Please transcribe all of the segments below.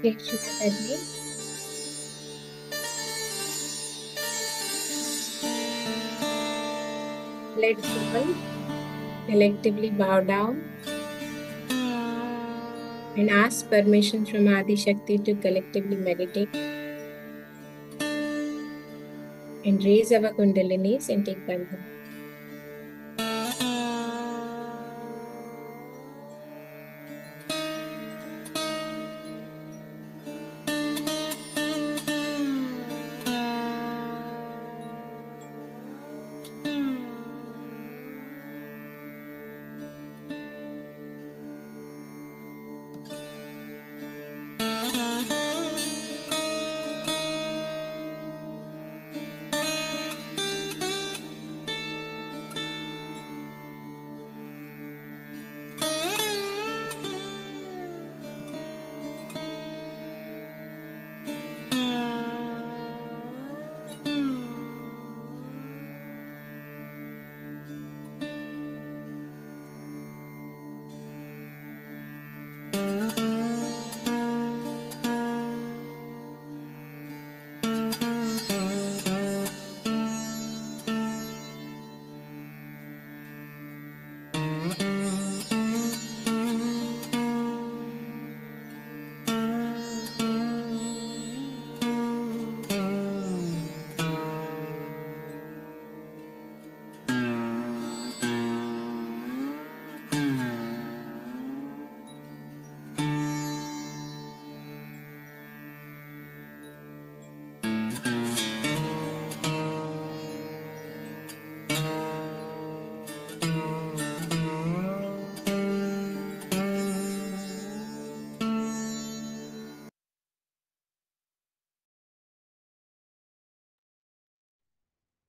Jai Shri Mataji. Let's all collectively bow down and ask permission from Adi Shakti to collectively meditate and raise our kundalinis and take bandhan.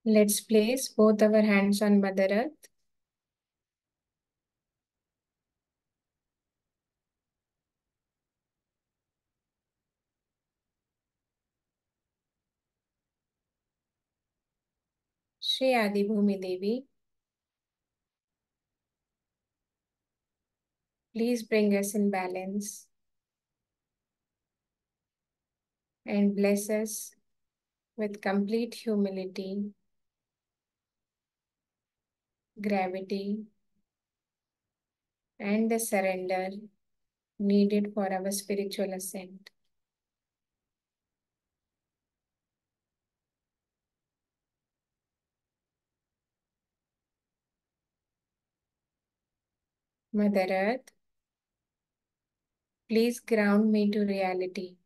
Let's place both our hands on Mother Earth. Shri Adi Bhumi Devi, please bring us in balance and bless us with complete humility, gravity, and the surrender needed for our spiritual ascent. Mother Earth, please ground me to reality.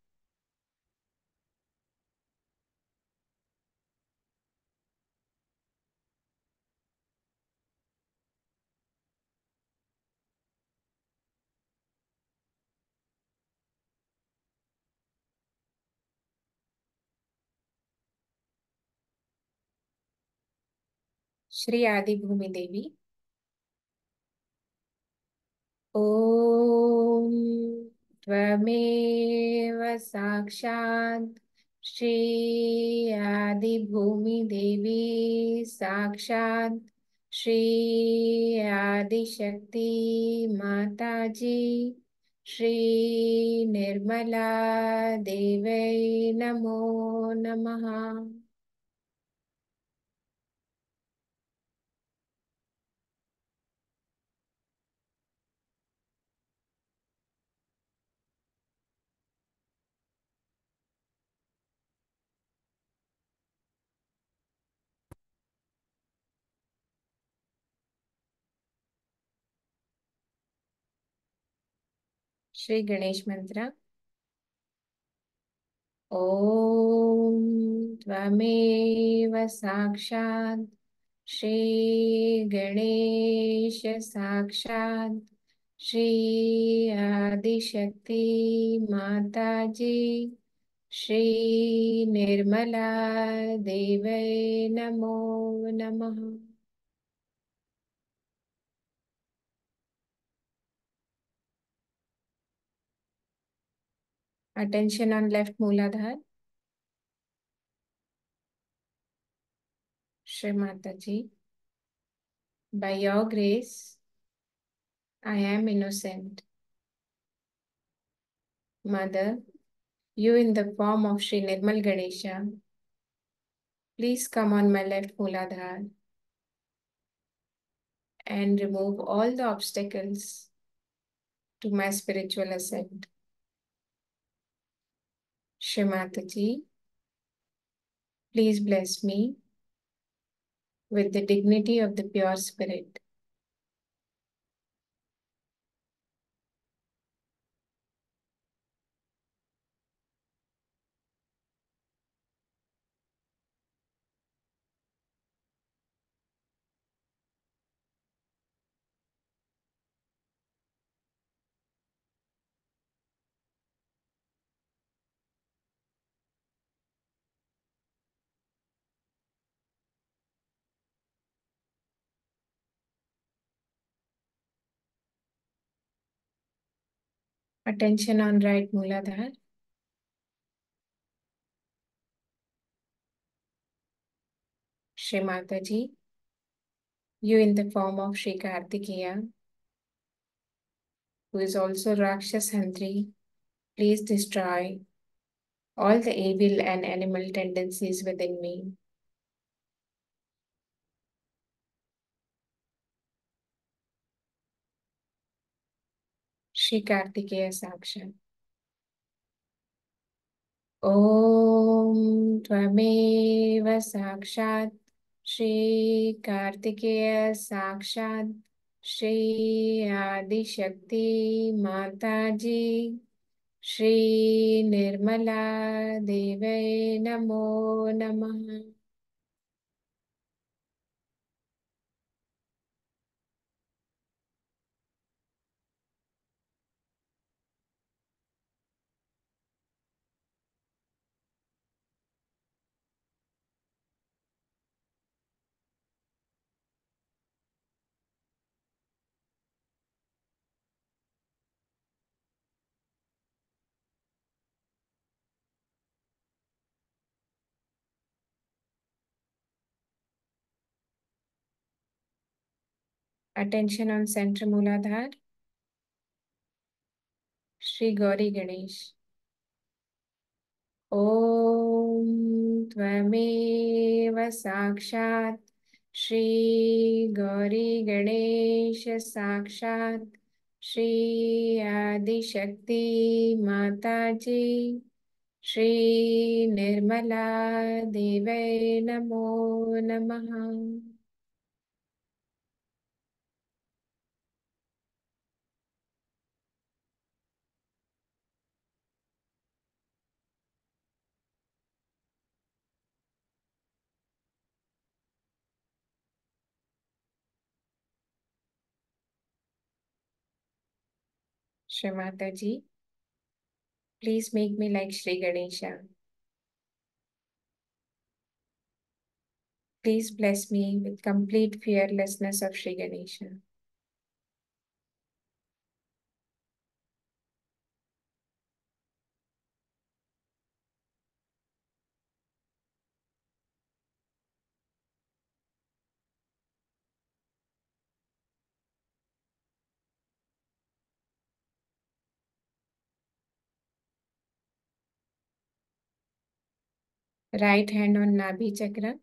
Shri Adi Bhumi Devi. ॐ त्वमेव साक्षात् श्री आदिभूमिदेवी साक्षात् श्री आदिशक्ति माताजी श्री निर्मला देवै नमो नमः। श्री गणेश मंत्र। ॐ त्वमेव साक्षात् श्री गणेश साक्षात् श्री आदिशक्ति माताजी श्री निर्मला देवै नमो नमः। Attention on left Mooladhara. Shri Mataji, by your grace, I am innocent. Mother, You in the form of Sri Nirmal Ganesha, please come on my left Mooladhara and remove all the obstacles to my spiritual ascent. Shri Mataji, please bless me with the dignity of the pure spirit. Attention on right Mooladhara. Shri Mataji, you in the form of Shri Kartikeya, who is also Rakshas Hantri, please destroy all the evil and animal tendencies within me. Shri Kartikeya Saksha. Om Tvameva Sakshat Shri Kartikeya Sakshat Shri Adi Shakti Mataji Shri Nirmala Deve Namo Namah. Attention on center Mooladhara. Shri Gauri Ganesh. ॐ त्वमेव साक्षात् श्रीगौरीगणेश साक्षात् श्री आदिशक्ति माताजी श्री निर्मला देवै नमो नमः. Shri Mataji, please make me like Shri Ganesha. Please bless me with complete fearlessness of Shri Ganesha. Right hand on Nabhi Chakra.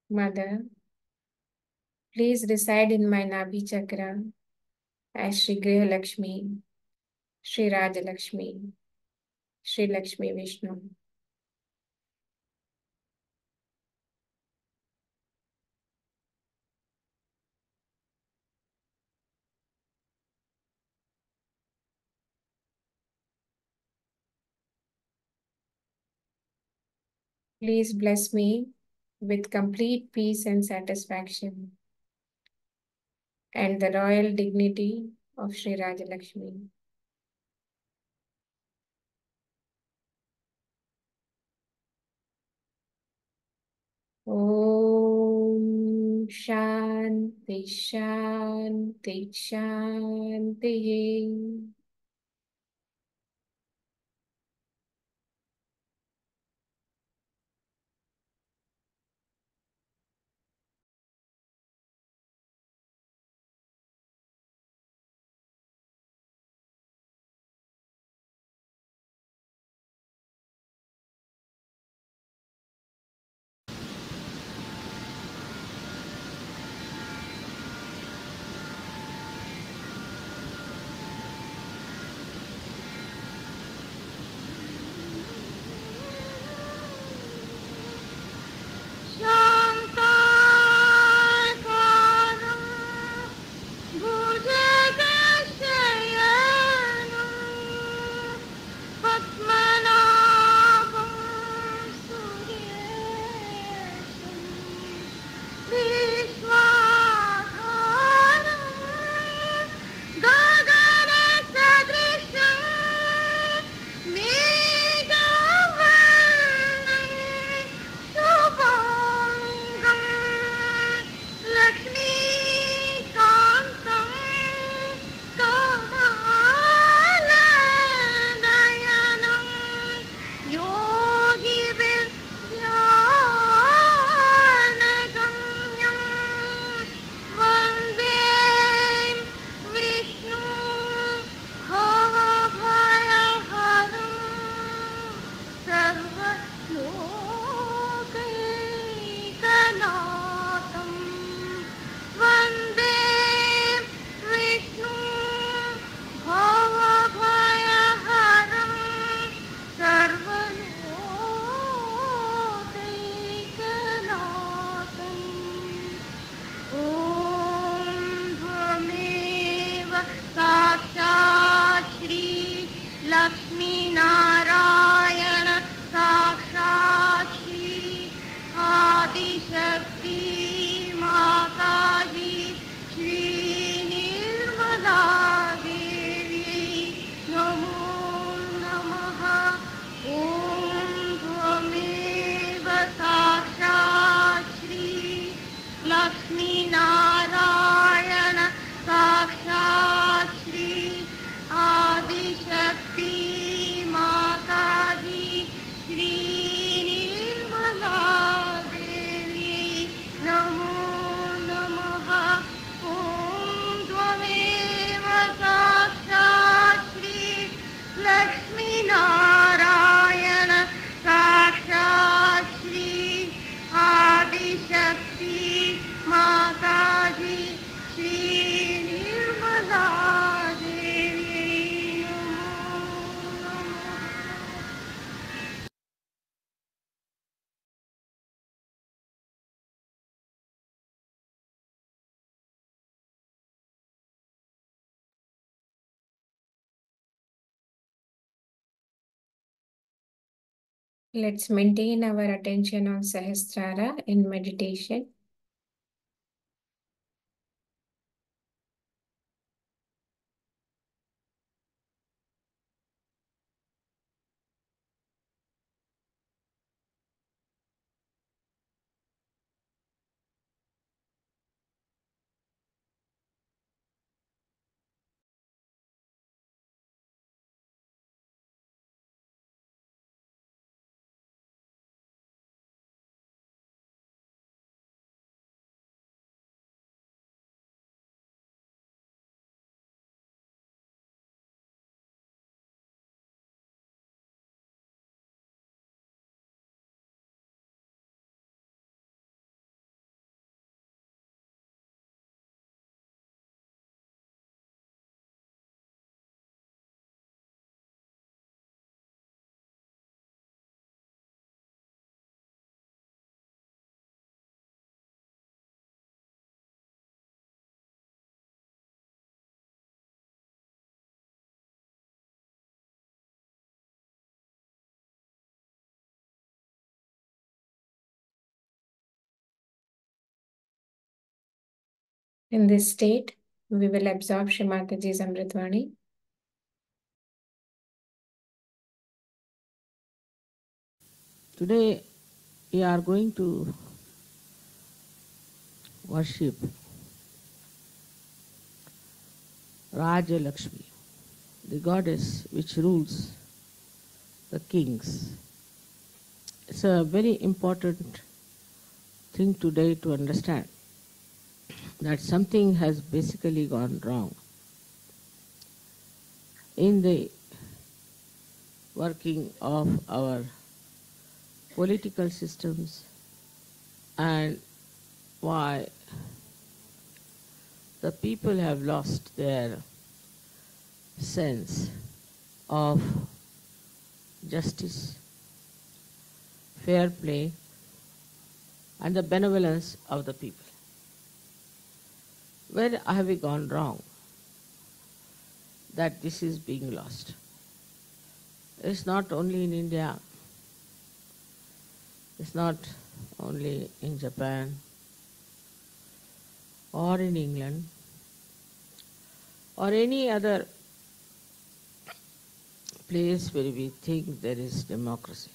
Mother, please reside in my Nabhi Chakra as Shri Griha Lakshmi, Shri Raja Lakshmi, Shri Lakshmi Vishnu. Please bless me with complete peace and satisfaction and the royal dignity of Shri Raja Lakshmi. Om Shanti Shanti Shanti. Narayan साक्षात् श्री आदिशक्ति माता जी श्री निर्मला देवी नमो नमः। ॐ त्वमेव साक्षात् श्री लक्ष्मी नारायण साक्षात् श्री आदिशक्ति माता जी श्री निर्मला देवी नमो नमः। Let's maintain our attention on Sahasrara in meditation. In this state, we will absorb Shri Mataji's Amritvani. Today we are going to worship Raja Lakshmi, the goddess which rules the kings. It's a very important thing today to understand that something has basically gone wrong in the working of our political systems and why the people have lost their sense of justice, fair play, and the benevolence of the people. Where have we gone wrong that this is being lost? It's not only in India, it's not only in Japan or in England or any other place where we think there is democracy.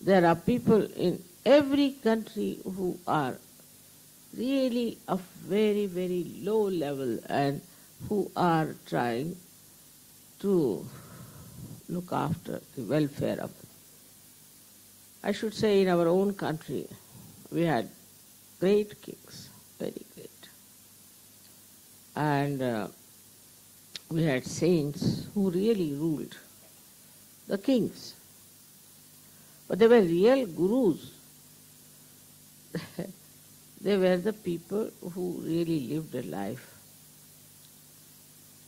There are people in every country who are really of very, very low level and who are trying to look after the welfare of them. I should say in our own country we had great kings, very great. And we had saints who really ruled the kings. But they were real gurus. They were the people who really lived a life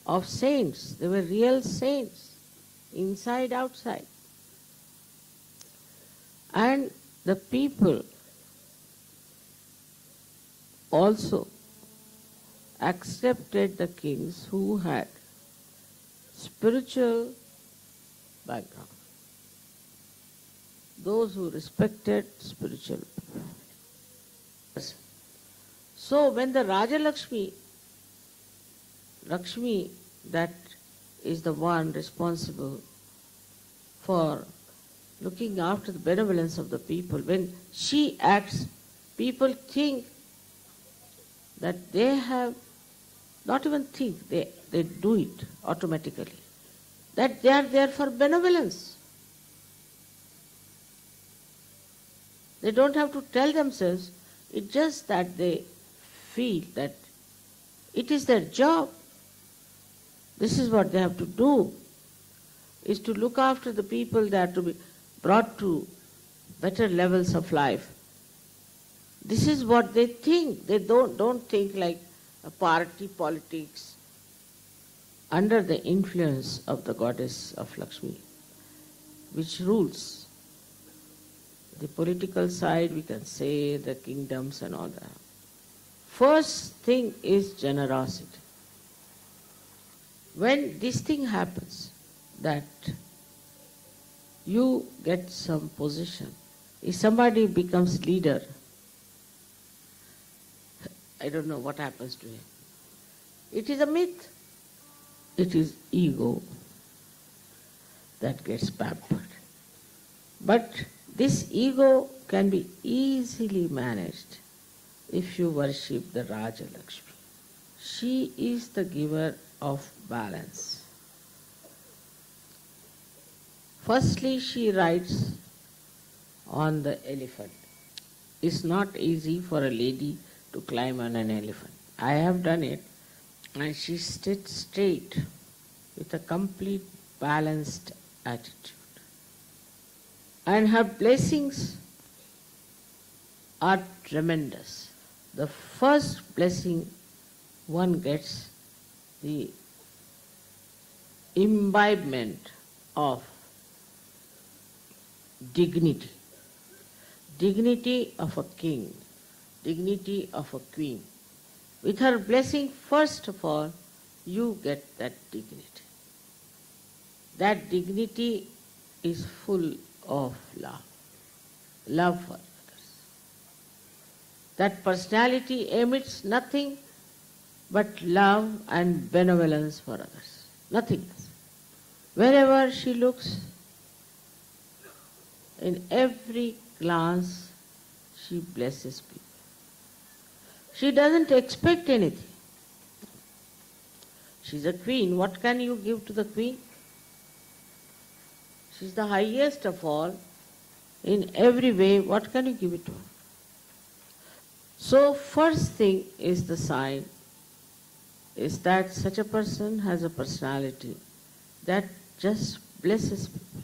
of saints. They were real saints, inside, outside. And the people also accepted the kings who had spiritual background. Those who respected spiritual people. So when the Raja Lakshmi, that is the one responsible for looking after the benevolence of the people, when she acts people think that they have, not even think, they do it automatically, that they are there for benevolence. They don't have to tell themselves, it's just that they feel that it is their job. This is what they have to do, is to look after the people that are to be brought to better levels of life. This is what they think. They don't think like a party politics under the influence of the goddess of Lakshmi, which rules. The political side, we can say, the kingdoms and all that. First thing is generosity. When this thing happens, that you get some position, if somebody becomes leader, I don't know what happens to him. It is a myth. It is ego that gets pampered. But this ego can be easily managed if you worship the Raja Lakshmi. She is the giver of balance. Firstly, she rides on the elephant. It's not easy for a lady to climb on an elephant. I have done it, and she sits straight with a complete balanced attitude. And her blessings are tremendous. The first blessing one gets, the imbibement of dignity. Dignity of a king, dignity of a queen. With her blessing, first of all, you get that dignity. That dignity is full of love for others. That personality emits nothing but love and benevolence for others, nothing else. Wherever she looks, in every glance, she blesses people. She doesn't expect anything. She's a queen. What can you give to the queen? She's the highest of all. In every way, what can you give it to her? So first thing is the sign, is that such a person has a personality that just blesses people,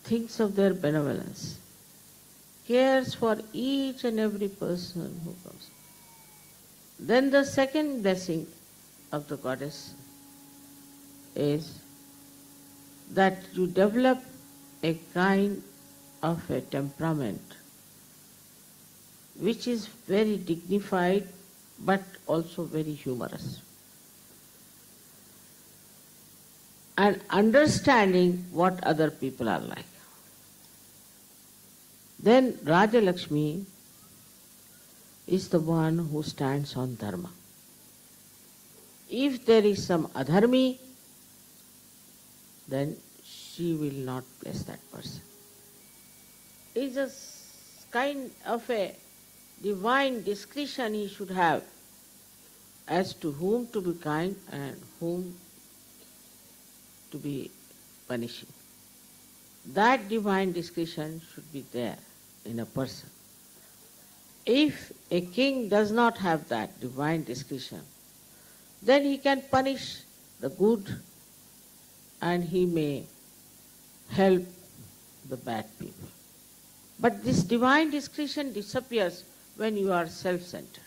thinks of their benevolence, cares for each and every person who comes. Then the second blessing of the goddess is that you develop a kind of a temperament which is very dignified but also very humorous. And understanding what other people are like. Then Raja Lakshmi is the one who stands on dharma. If there is some adharmi, then she will not bless that person. It's a kind of a divine discretion he should have as to whom to be kind and whom to be punishing. That divine discretion should be there in a person. If a king does not have that divine discretion, then he can punish the good and he may help the bad people. But this divine discretion disappears when you are self-centered.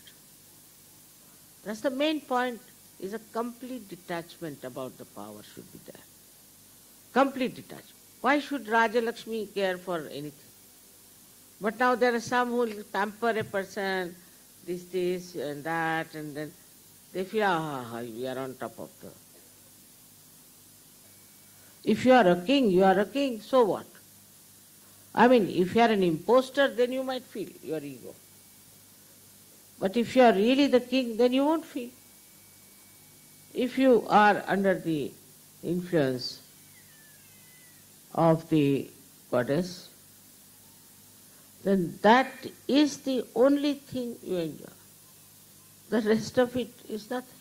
That's the main point, is a complete detachment about the power should be there. Complete detachment. Why should Raja Lakshmi care for anything? But now there are some who will pamper a person, this and that, and then they feel, we are on top of the... If you are a king, you are a king, so what? I mean, if you are an imposter, then you might feel your ego. But if you are really the king, then you won't feel. If you are under the influence of the goddess, then that is the only thing you enjoy. The rest of it is nothing.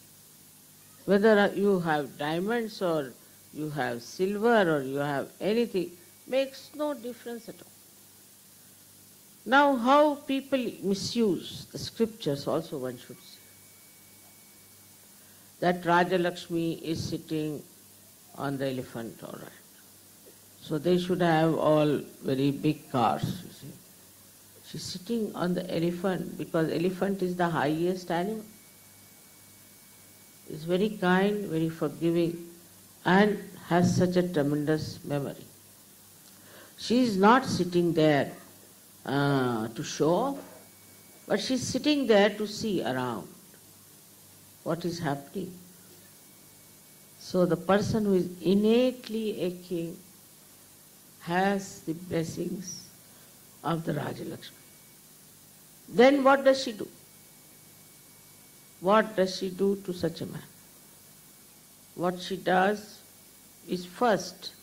Whether you have diamonds or you have silver or you have anything, makes no difference at all. Now, how people misuse the scriptures also one should say. That Raja Lakshmi is sitting on the elephant, all right. So they should have all very big cars, you see. She's sitting on the elephant because elephant is the highest animal. Is very kind, very forgiving, and has such a tremendous memory. She is not sitting there to show off, but she is sitting there to see around what is happening. So the person who is innately a king has the blessings of the Raja Lakshmi. Then what does she do? What does she do to such a man? What she does is first,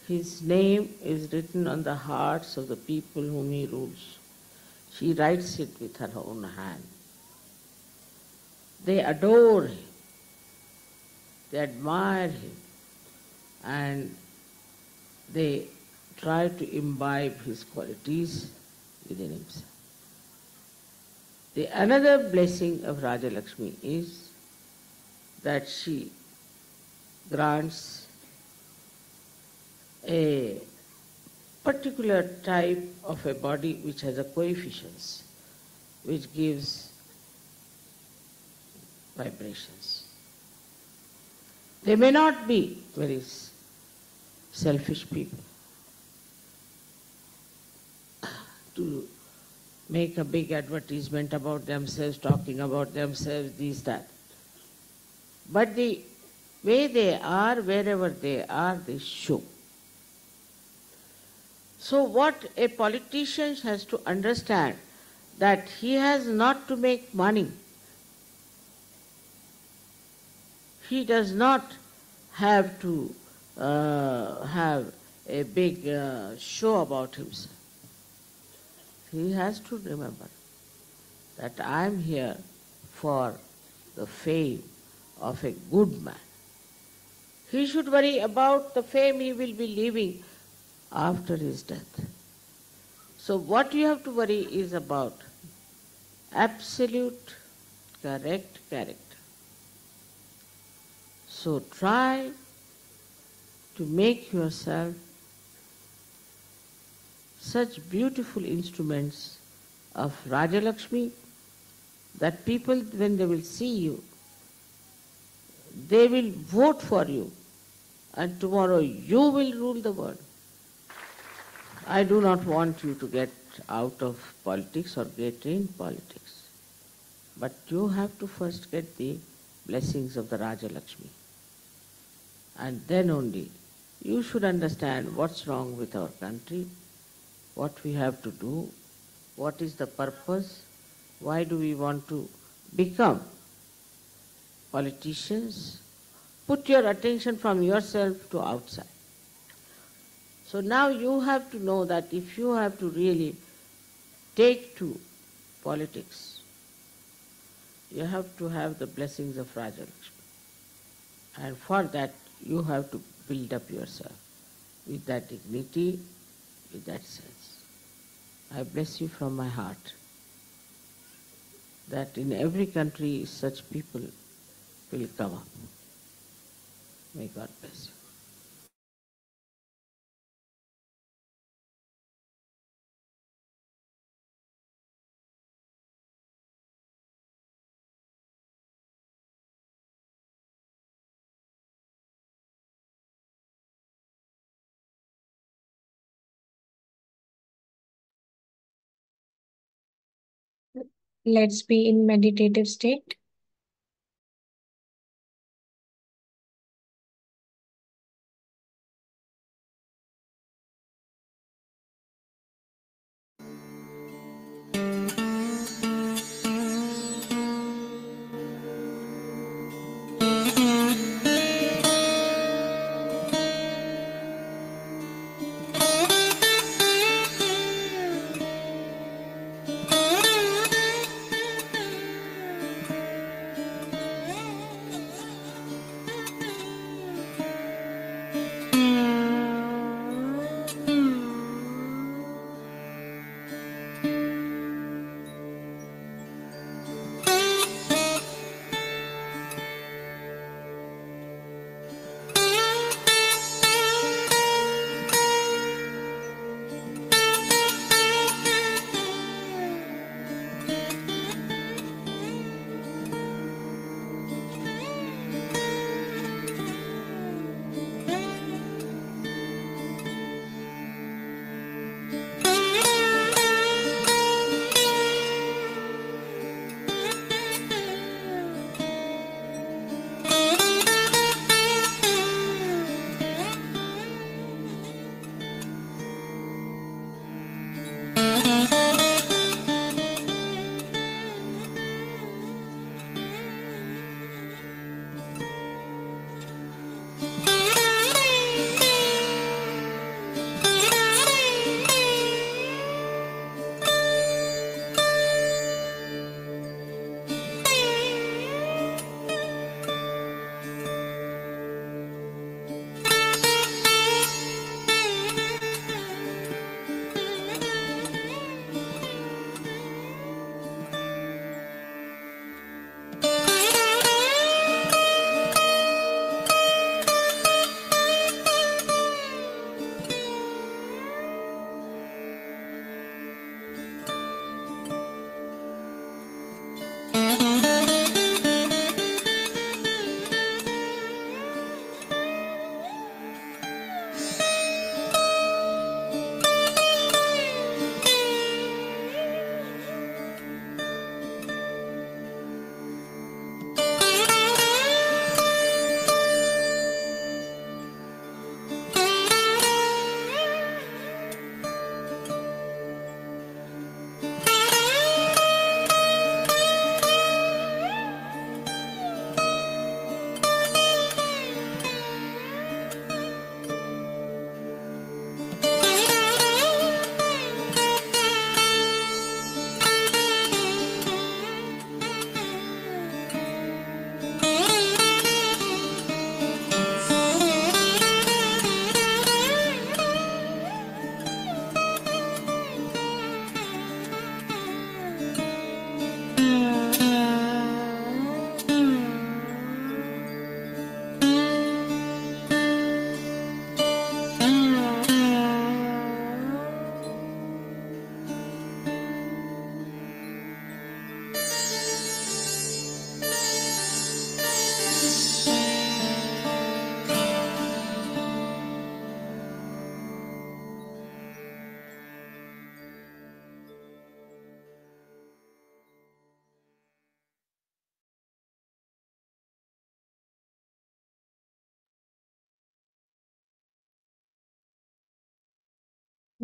his name is written on the hearts of the people whom he rules. She writes it with her own hand. They adore him, they admire him, and they try to imbibe his qualities within himself. The another blessing of Raja Lakshmi is that she grants a particular type of a body which has a coefficients, which gives vibrations. They may not be very selfish people to make a big advertisement about themselves, talking about themselves, this, that. But the way they are, wherever they are, they show. So what a politician has to understand, that he has not to make money. He does not have to have a big show about himself. He has to remember that I am here for the fame of a good man. He should worry about the fame he will be leaving after his death. So what you have to worry is about absolute correct character. So try to make yourself such beautiful instruments of Raja Lakshmi that people, when they will see you, they will vote for you, and tomorrow you will rule the world. I do not want you to get out of politics or get in politics, but you have to first get the blessings of the Raja Lakshmi, and then only you should understand what's wrong with our country, what we have to do, what is the purpose, why do we want to become politicians. Put your attention from yourself to outside. So now you have to know that if you have to really take to politics, you have to have the blessings of Raja Lakshmi. And for that you have to build up yourself with that dignity, with that sense. I bless you from my heart that in every country such people will come up. May God bless you. Let's be in meditative state.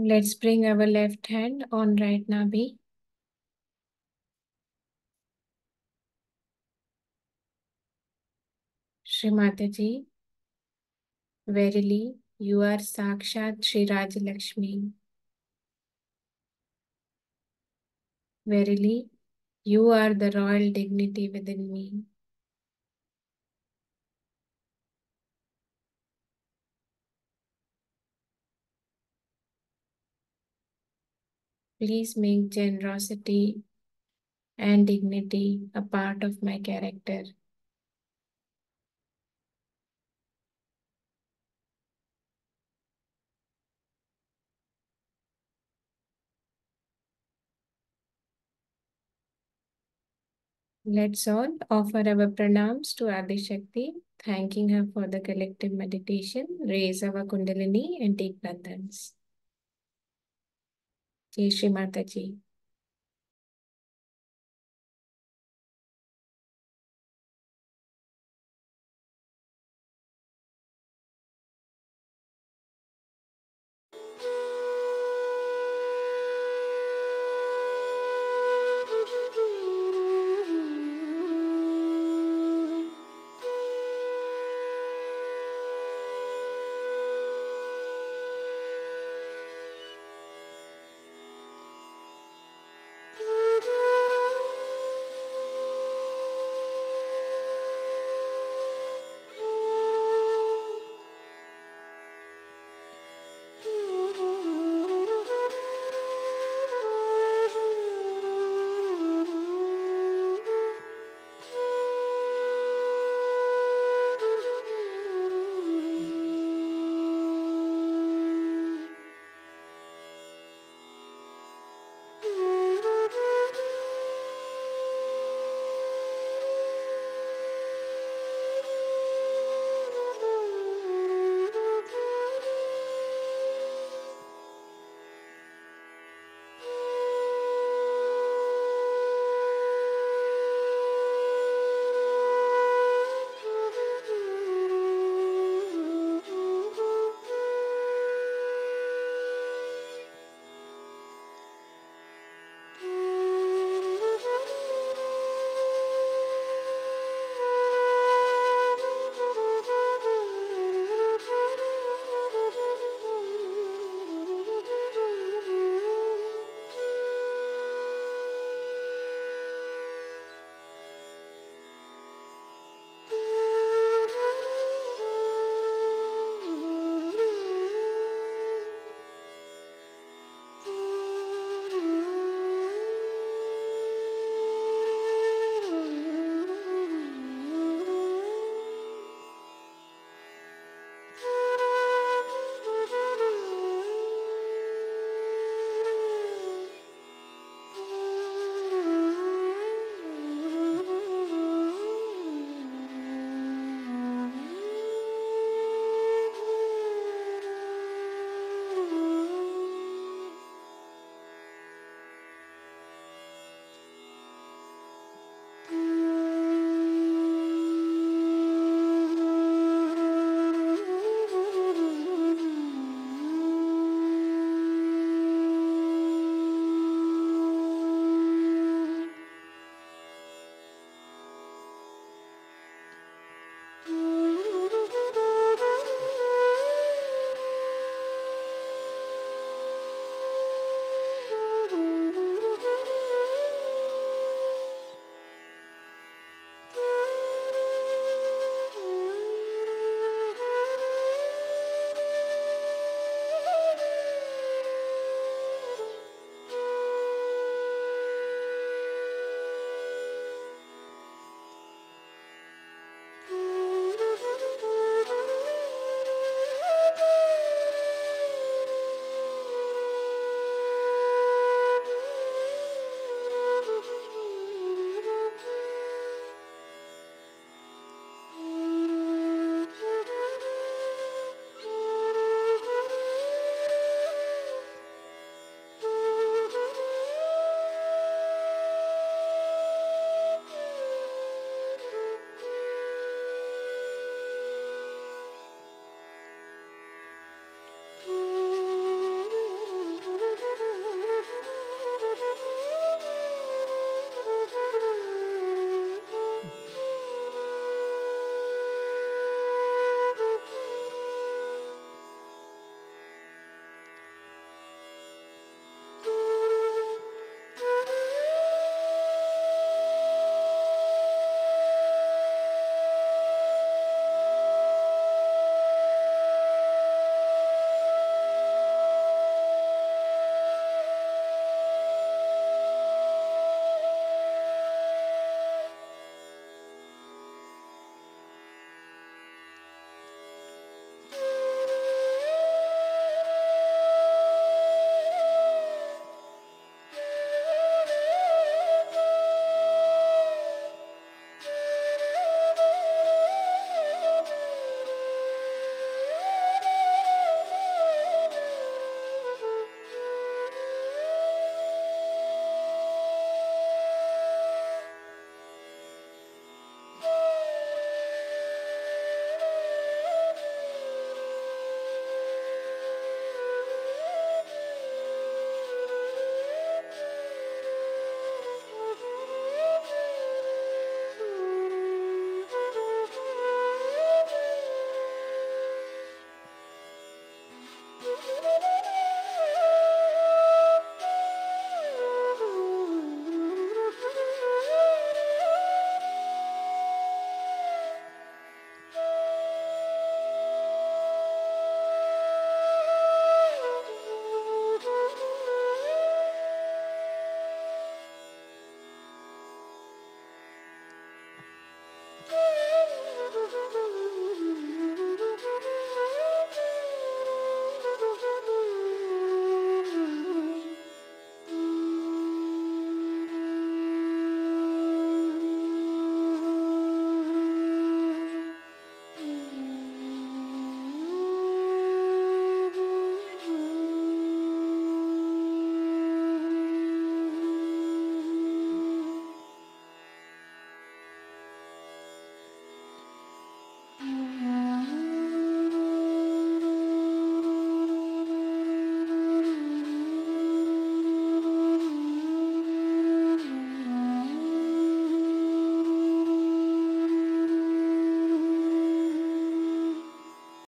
Let's bring our left hand on right nabi. Shri Mataji, verily you are Sakshat Shri Raj Lakshmi. Verily you are the royal dignity within me. Please make generosity and dignity a part of my character. Let's all offer our pranams to Adi Shakti, thanking her for the collective meditation, raise our Kundalini and take pradhans. Jai Shri Mataji.